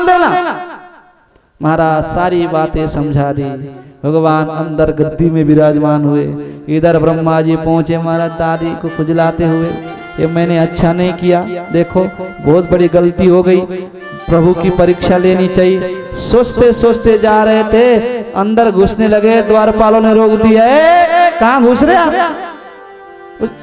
निकाल देना। महाराज सारी बातें समझा दी। भगवान अंदर गद्दी में विराजमान हुए। इधर ब्रह्मा जी पहुंचे महाराज दादी को खुजलाते हुए, ये मैंने अच्छा नहीं किया, देखो बहुत बड़ी गलती हो गई, प्रभु की परीक्षा लेनी चाहिए। सोचते सोचते जा रहे थे, अंदर घुसने लगे, द्वारपालों ने रोक दिया, कहाँ घुस रहे आप?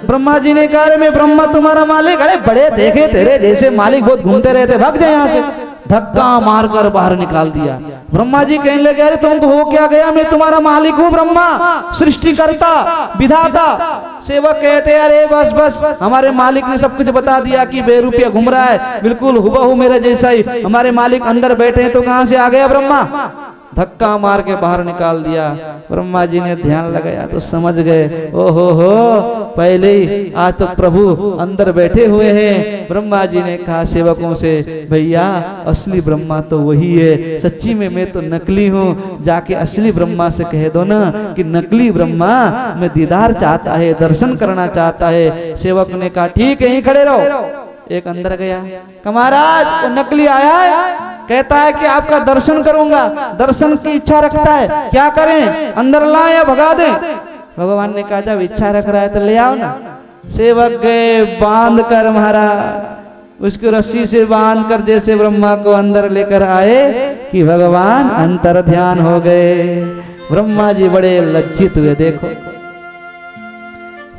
ब्रह्मा जी ने कहा, मैं ब्रह्मा तुम्हारा मालिक, अरे बड़े देखे तेरे जैसे मालिक बहुत घूमते रहते, भाग जाए यहाँ से। धक्का मारकर बाहर निकाल दिया। ब्रह्मा जी कहने लगे, अरे तुमको हो क्या गया, मैं तुम्हारा मालिक हूँ, ब्रह्मा सृष्टिकर्ता विधाता। सेवक कहते, अरे बस बस, हमारे मालिक ने सब कुछ बता दिया कि बेरुपया घूम रहा है, बिल्कुल हुबहू मेरे जैसा ही, हमारे मालिक अंदर बैठे हैं तो कहाँ से आ गया ब्रह्मा? धक्का मार के बाहर निकाल दिया। ब्रह्मा जी ने ध्यान लगाया तो समझ गए, ओहो हो, पहले ही आज तो प्रभु अंदर बैठे हुए हैं। ब्रह्मा जी ने कहा सेवकों से, भैया असली ब्रह्मा तो वही है, सच्ची में मैं तो नकली हूँ, जाके असली ब्रह्मा से कह दो ना कि नकली ब्रह्मा मैं दीदार चाहता है, दर्शन करना चाहता है। सेवक ने कहा ठीक है, यहीं खड़े रहो। एक अंदर गया, महाराज वो नकली आया है, कहता है कि आपका दर्शन करूंगा, दर्शन की इच्छा रखता है, क्या करें, अंदर लाए या भगा दें? भगवान ने कहा जब इच्छा रख रहा है तो ले आओ ना। सेवक गए, बांध कर महाराज उसको रस्सी से बांध कर जैसे ब्रह्मा को अंदर लेकर आए कि भगवान अंतर ध्यान हो गए। ब्रह्मा जी बड़े लज्जित हुए, देखो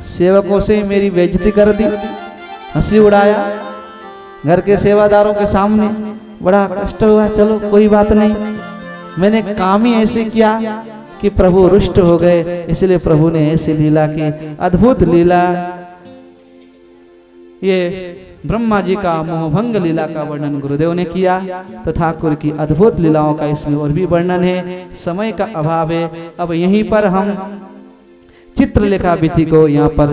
सेवकों से मेरी बेइज्जती कर दी, हंसी उड़ाया, घर के सेवादारों के सामने बड़ा कष्ट हुआ। चलो कोई बात नहीं, मैंने काम ही ऐसे किया कि प्रभु रुष्ट हो गए, इसलिए प्रभु ने ऐसी लीला की, अद्भुत लीला। ये ब्रह्मा जी का मोहभंग लीला का वर्णन गुरुदेव ने किया, तो ठाकुर की अद्भुत लीलाओं का इसमें और भी वर्णन है, समय का अभाव है। अब यहीं पर हम चित्रलेखा विधि को यहाँ पर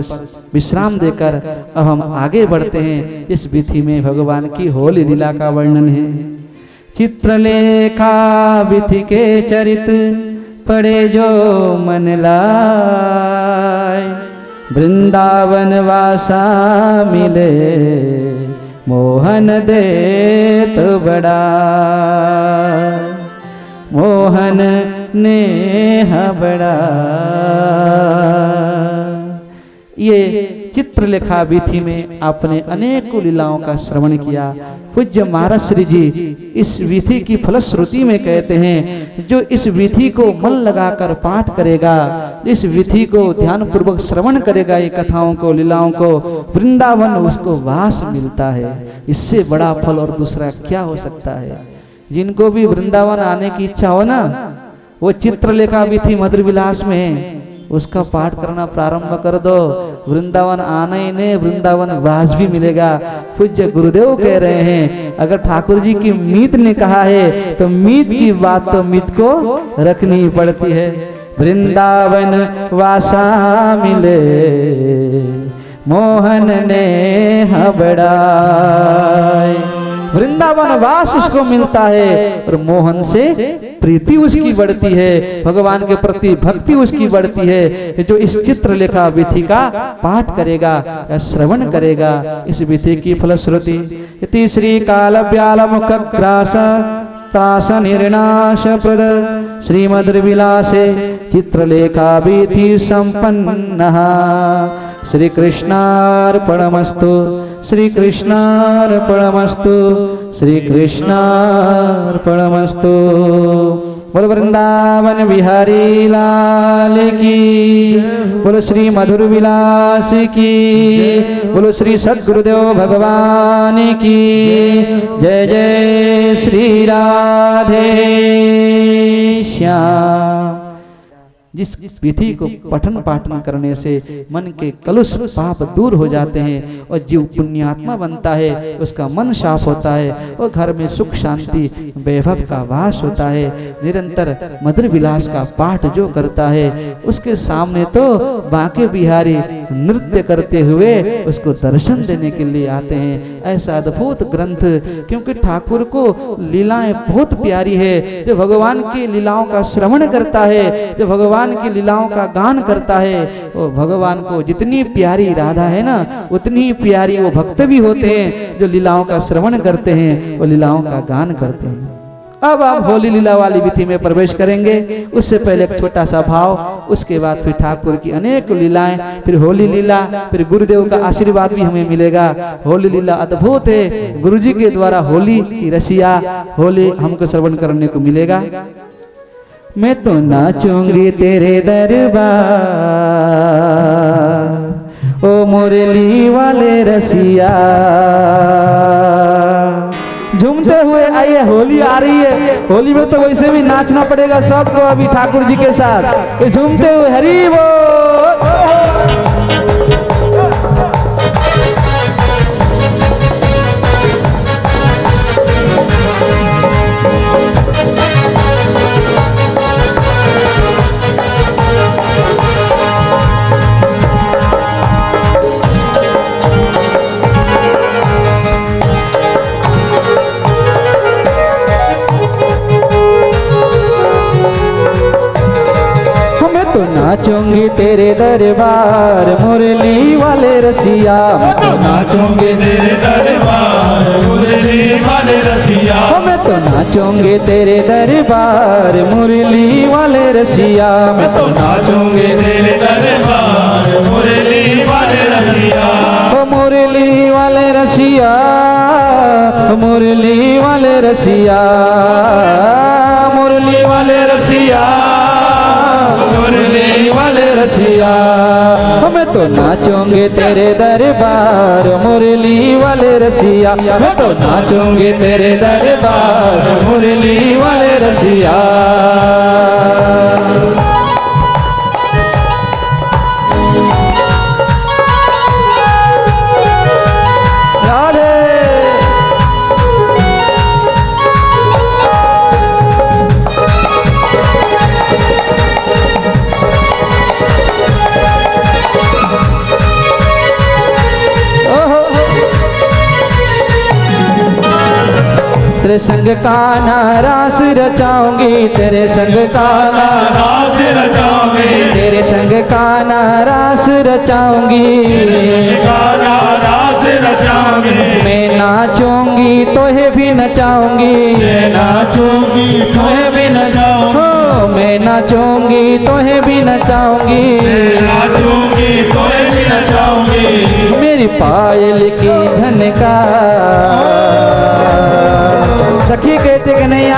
विश्राम देकर अब हम आगे बढ़ते हैं। इस विधि में भगवान की होली लीला का वर्णन है। चित्रलेखा विधि के चरित पढ़े जो मन लाए, वृंदावन वासा मिले मोहन दे तो बड़ा, मोहन नेह बड़ा। ये चित्रलेखा विधि में आपने अनेकों लीलाओं का श्रवण किया। पूज्य महाराज श्री जी इस विधि की फलश्रुति में कहते हैं, जो इस विधि को मन लगाकर पाठ करेगा, इस विधि को ध्यान पूर्वक श्रवण करेगा, ये कथाओं को लीलाओं को, वृंदावन उसको वास मिलता है। इससे बड़ा फल और दूसरा क्या हो सकता है? जिनको भी वृंदावन आने की इच्छा हो ना, वो चित्रलेखा विधि मधुर विलास में है, उसका पाठ करना प्रारंभ कर दो। वृंदावन आना ही नहीं, वृंदावन वास भी मिलेगा। पूज्य गुरुदेव कह रहे हैं, अगर ठाकुर जी की मीत ने कहा है तो मीत की बात तो मीत को रखनी ही पड़ती है। वृंदावन वासा मिले मोहन ने बड़ाई, वृंदावन वास उसको मिलता है और मोहन से प्रीति उसकी बढ़ती है, भगवान के प्रति भक्ति उसकी बढ़ती है। जो इस चित्रलेखा विधि का पाठ करेगा या श्रवण करेगा, इस विधि की फलश्रुति इति श्री काल व्याल मुख ग्रास त्रास निर्नाश प्रद श्रीमद्विलासे चित्रलेखा विधि संपन्नः। श्री कृष्णार्पणमस्तु, श्री कृष्णार्पणमस्तु, श्री कृष्णार्पणमस्तु। बोल वृंदावन बिहारी लाल की, बोलो श्री मधुर विलास की, बोलो श्री सद्गुरुदेव भगवान की जय। जय श्री राधे श्याम। जिस विधि को पठन पाठन करने से मन के कलुष पाप दूर हो जाते हैं और जीव पुण्यात्मा बनता है, उसका मन साफ होता है और घर में सुख शांति वैभव का वास होता है। निरंतर मधुर विलास का पाठ जो करता है, उसके सामने तो बांके बिहारी नृत्य करते हुए उसको दर्शन देने के लिए आते हैं। ऐसा अद्भुत ग्रंथ, क्योंकि ठाकुर को लीलाएं बहुत प्यारी है। जो भगवान की लीलाओं का श्रवण करता है, जो भगवान की लीलाओं का गान करता है, वो भगवान को जितनी प्यारी राधा है ना, उतनी प्यारी वो भक्त भी होते हैं जो लीलाओं का श्रवण करते हैं, वो लीलाओं का गान करते हैं। अब आप होली लीला वाली विधि में प्रवेश करेंगे। उससे पहले एक छोटा सा भाव, उसके बाद फिर ठाकुर की अनेक लीलाएं, फिर होली लीला, फिर गुरुदेव का आशीर्वाद भी हमें मिलेगा। होली लीला अद्भुत है, गुरुजी के द्वारा होली की रसिया, होली हमको श्रवण करने को मिलेगा। मैं तो नाचूंगी तेरे दरबार, ओ मुरली वाले रसिया। झूमते हुए आइए, होली आ रही है, होली में तो वैसे भी नाचना पड़ेगा सबको अभी ठाकुर जी के साथ। झूमते हुए हरि बोल। नाचूंगी तेरे दरबार मुरली वाले रसिया। मैं तो नाचूंगी तेरे दरबार मुरली वाले रसिया। मैं तो नाचूंगी तेरे दरबार मुरली वाले रसिया। मैं तो नाचूंगी तेरे दरबार मुरली वाले रसिया। ओ मुरली वाले रसिया, मुरली वाले रसिया, मुरली वाले रसिया, मुरली वाले रसिया। मैं तो नाचूंगी तेरे दरबार मुरली वाले रसिया। मैं तो नाचूंगी तेरे दरबार मुरली वाले रसिया। तेरे संग कान्हा रास रचाऊंगी, तेरे संग कान्हा रास रचाऊंगी, तेरे संग कान्हा रास रचाऊंगी, कान्हा रास रचाऊंगी। मैं नाचूंगी तोहे भी नचाऊंगी, मैं नाचूंगी तोहे भी नचाऊंगी, मैं नाचूंगी तोहे भी नचाऊंगी, मैं नाचूंगी तोहे भी नचाऊंगी। मेरी पायल की झनकार, सखी कहते कि नहीं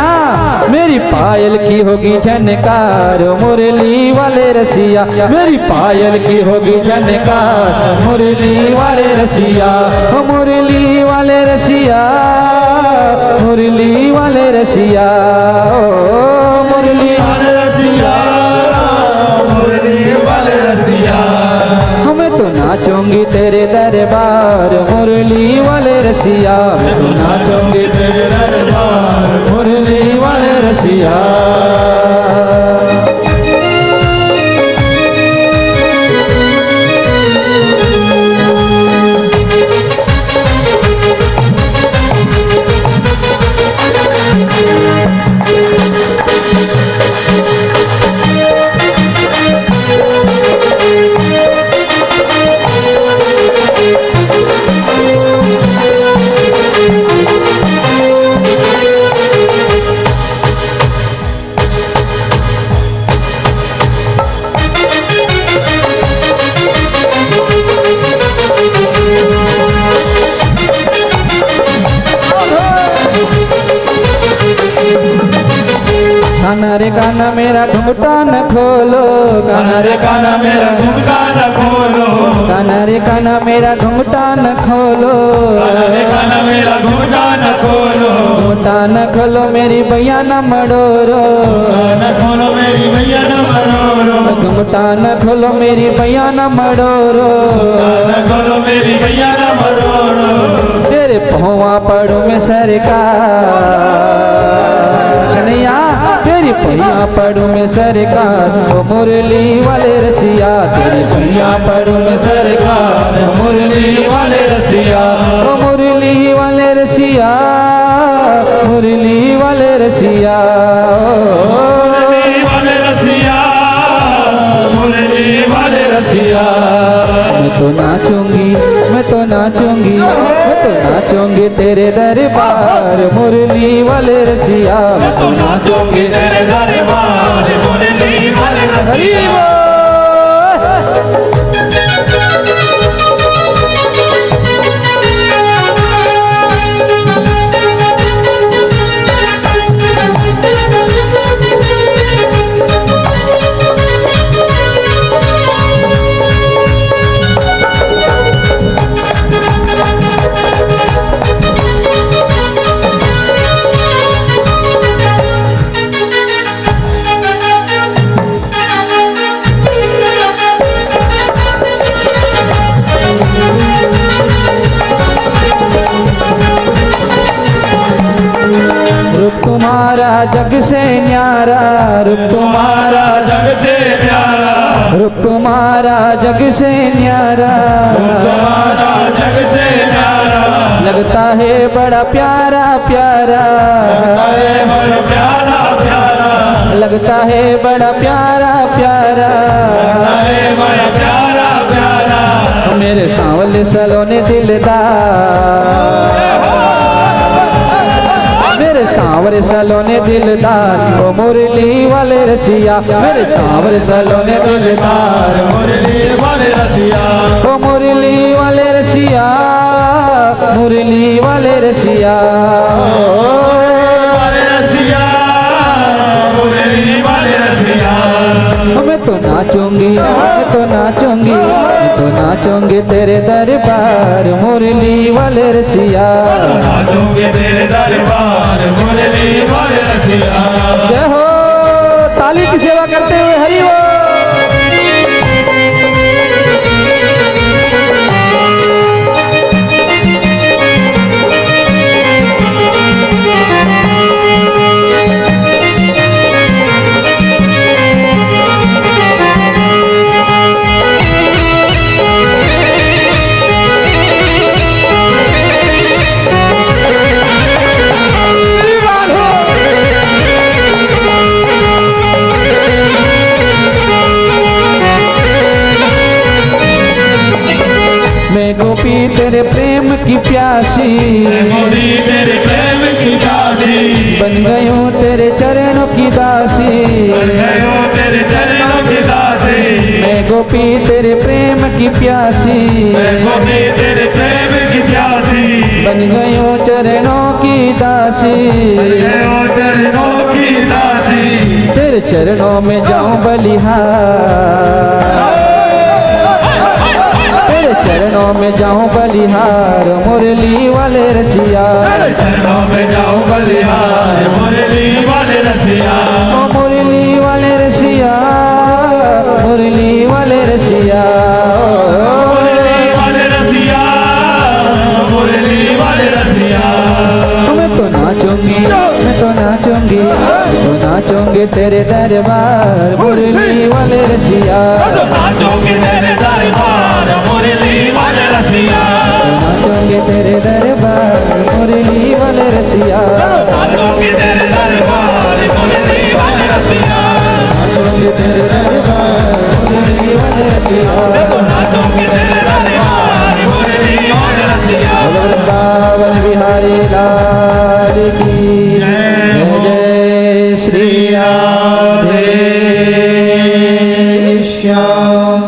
मेरी पायल की होगी झनकार मुरली वाले रसिया। मेरी पायल की होगी झनकार मुरली वाले रसिया। मुरली वाले रसिया, मुरली वाले रसिया, मुरली वाले रसिया, मुरली वाले रसिया। मैं तो नाचूंगी तेरे दरबार मुरली वाले रसिया। मैं तो नाचूंगी तेरे दरबार मुरली वाले रसिया। कान्हा रे कान्हा मेरा घुंघटा न खोलो, कान्हा रे कान्हा मेरा घुंघटा न खोलो, कान्हा रे कान्हा मेरा घुंघटा न खोलो, कान्हा रे कान्हा मेरा घुंघटा न खोलो, घुंघटा न खोलो मेरी भैया न मडोरो, न खोलो मेरी भैया न मरोरो, घुंघटा न खोलो मेरी भैया न मडोरो, न खोलो मेरी भैया न मरोरो। तेरे पहुआ पड़ो में सरकार कन्हैया, तेरी पैया पड़ू में सरकार ओ मुरली वाले रसिया। तेरी पैया पड़ू में सरकार ओ मुरली वाले रसिया। ओ मुरली वाले रसिया, मुरली वाले रसिया, मुरली वाले रसिया, मुरली वाले रसिया। मैं तो नाचूंगी, मैं तो नाचूंगी, मैं तो नाचूंगी नाचूंगी तेरे दरबार मुरली वाले रसिया, मैं तो नाचूंगी तेरे दरबार मुरली वाले रसिया। रूप तुम्हारा जग से न्यारा, रूप तुम्हारा जग से प्यारा, रूप तुम्हारा जग से न्यारा, तुम्हारा जग से प्यारा, लगता है बड़ा प्यारा प्यारा, अरे बड़ा प्यारा प्यारा, लगता है बड़ा प्यारा प्यारा, अरे बड़ा प्यारा प्यारा, मेरे सांवले सलोने दिलदार, मेरे सांवरे सलोने दिलदार, ओ मुरली वाले रसिया, मेरे सांवरे सलोने दिलदार, मुरली वाले रसिया, ओ मुरली वाले रसिया, मुरली वाले रसिया, वाले रसिया, मुरली वाले रसिया। मैं तो नाचूंगी, मैं तो नाचूंगी, मैं तो नाचूंगी तेरे दरबार मुरली वाले रसिया, नाचूंगी तेरे दरबार मुरली वाले रसिया। जय हो। ताली की सेवा करते हुए हरि बोल। मैं गोपी तेरे प्रेम की प्यासी, मोदी तेरे प्रेम की दासी, बन गई हूँ तेरे चरणों की दासी, गयो तेरे चरणों की दासी, मैं गोपी तेरे प्रेम की प्यासी, मैं गोपी तेरे प्रेम की प्यासी, बन गई हूँ चरणों की दासी, गयो चरणों की दासी, तेरे चरणों में जाऊं बलिहार, तेरे चरणों में जाऊं बलिहार मुरली वाले रसिया, चरणों में जाऊं बलिहार मुरली वाले रसिया, ओ मुरली वाले रसिया, मुरली वाले रसिया, मुरली वाले रसिया, मुरली वाले रसिया। मैं तो नाचूंगी, मैं तो नाचूंगी, मैं तो नाचूंगी तेरे दरबार मुरली वाले रसिया, नाचोगे तेरे दरबार मुरली वाले रसिया, नाचूंगी तेरे दरबार मुरली वाले रसिया, नाचोगे तेरे दरबार मुरली वाले रसिया, नाचूंगी तेरे दरबार मुरली वाले रसिया, नाचोगे तेरे दरबार मुरली वाले रसिया। वृंदावन बिहारी लाल की जय, जय श्री राधे श्याम।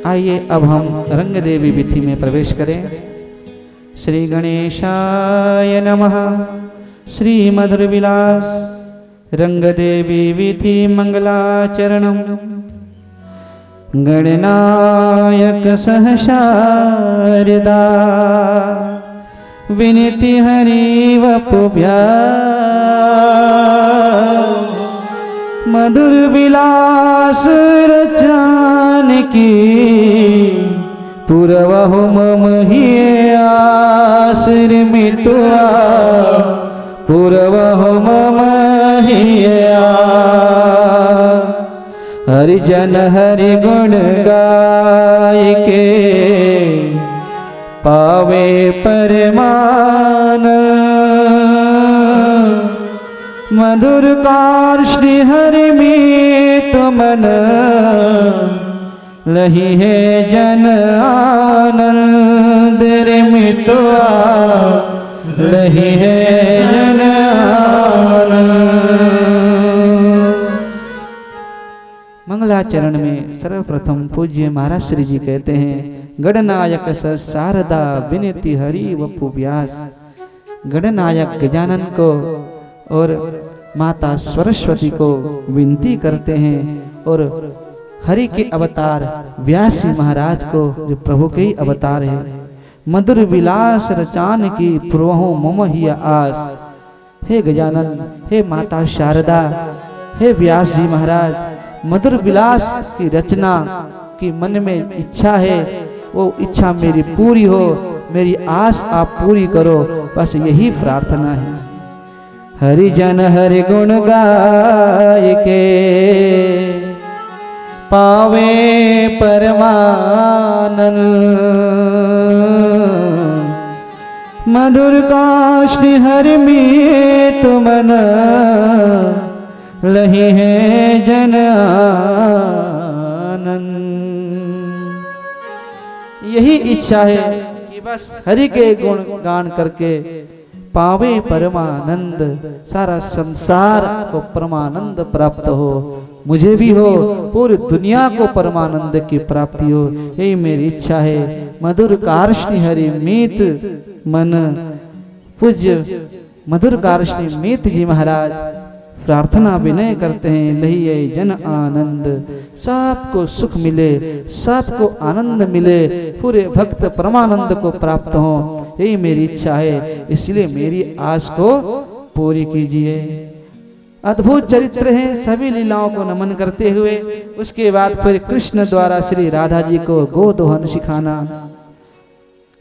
आइए अब हम रंग देवी विधि में प्रवेश करें। श्री गणेशाय नमः। श्री मधुर विलास रंग देवी विधि मंगलाचरणम। गणनायक सहशारदा विनति हरि वपुभ्या। मधुर विलास रचान की पुरवहु मम ही आसर मिटुआ। पुरवहु मम ही हरिजन हरि गुण गाय के पावे परमान। मधुर कार श्री हरि में तुमन लही है जन आनंद रे मितवा, लही है जन आनंद। मंगलाचरण में सर्वप्रथम पूज्य महाराज श्री जी कहते हैं, गणनायक स शारदा विनती हरि वपु व्यास। गणनायक गजानन को और माता सरस्वती को विनती करते हैं और हरि के अवतार व्यास जी महाराज को, जो प्रभु के ही अवतार है, मधुर विलास रचान की पूर्वहु मम ही आस। हे गजानन, हे माता शारदा, हे व्यास जी महाराज, मधुर विलास की रचना की मन में इच्छा है, वो इच्छा मेरी पूरी हो, मेरी आस आप पूरी करो, बस यही प्रार्थना है। हरि जन हरि गुण गाय के पावे परमानंद, मधुर काष्ठ हरि मीत मन, लही है जन आनंद। यही इच्छा है कि बस हरि के गुण गान करके पावे परमानंद, सारा संसार को परमानंद प्राप्त हो, मुझे भी हो, पूरी दुनिया को परमानंद की प्राप्ति हो, यही मेरी इच्छा है। मधुर कार्ष्णि हरि मीत मन। पूज्य मधुर कार्ष्णि मीत जी महाराज प्रार्थना विनय करते हैं, लही जन आनंद, सबको सुख मिले, सबको आनंद मिले, पूरे भक्त परमानंद को प्राप्त हो, यही मेरी इच्छा है, इसलिए मेरी आस को पूरी कीजिए। अद्भुत चरित्र है, सभी लीलाओं को नमन करते हुए उसके बाद फिर कृष्ण द्वारा श्री राधा जी को गोदोहन सिखाना।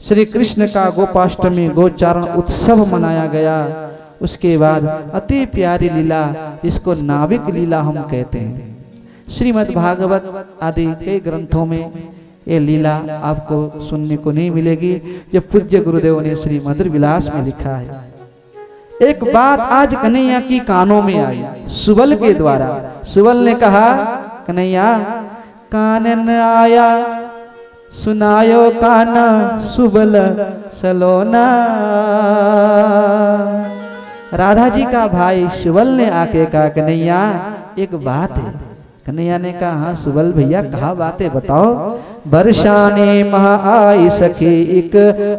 श्री कृष्ण का गोपाष्टमी गोचारण उत्सव मनाया गया। उसके बाद अति प्यारी लीला, इसको नाविक लीला हम कहते हैं। श्रीमद् भागवत आदि कई ग्रंथों में ये लीला आपको सुनने को नहीं मिलेगी, जो पूज्य गुरुदेव ने श्री मधुर विलास में लिखा है। एक बात आज कन्हैया की कानों में आई सुबल के द्वारा। सुबल ने कहा, कन्हैया कानन आया सुनायो काना सुबल सलोना। राधा जी का भाई सुबल ने आके कहा, कन्हैया एक बात है। कन्हैया ने कहा, हाँ सुबल भैया कहा बात है, बताओ। बरसाने महा आई सखी एक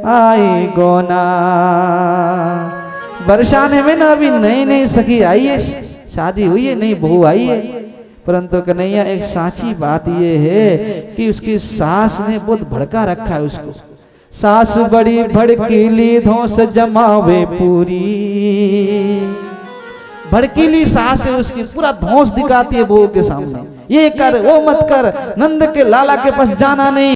आई गोना। बरसाने में ना अभी नई नई सखी आई है, शादी हुई है, नई बहू आई है, परंतु कन्हैया एक साची बात ये है कि उसकी सास ने बहुत भड़का रखा है उसको। सास बड़ी भड़कीली धौंस जमावे पूरी। भड़कीली सास है उसकी, पूरा धौंस दिखाती है बहू के सामने, ये कर वो मत कर, नंद के लाला के पास जाना नहीं।